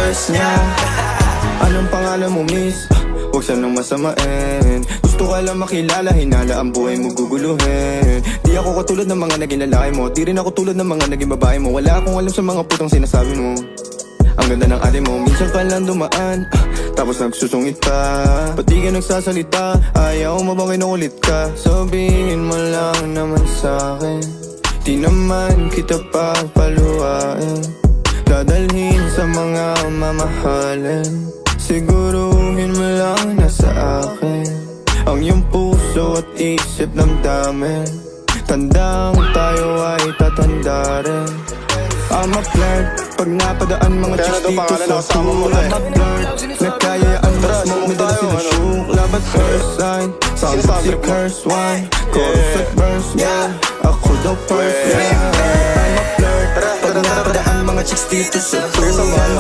first niya. Anong pangalan mo, miss? Huwag sanang masamain. Gusto ka lang makilala, hinala ang buhay mo guguluhin. Di ako katulad ng mga naging lalaki mo, di rin ako tulad ng mga naging babae mo. Wala akong alam sa mga putang sinasabi mo. Ang ganda ng ate mo, minsan ka lang dumaan, tapos nagsusungit pa. Ba't di ka nagsasalita? Ayaw mo bang kinukulit ka? Sabihin mo lang naman sa'kin, di naman kita papaluhain. Dadalhin sa mga mamahalin. Siguruhin mo lang na sa akin ang iyong puso at isip damdamin. Tandang tayo ay tatanda rin. I'm a flirt, pag napadaan mga chicks dito sa school. I'm a flirt, nagkayaan mo smoke, may dala sila shook. Love at first sight, sound si curse one. Chorus at verse, yeah, ako daw first, yeah. I'm a flirt, pag napadaan mga chicks dito sa school.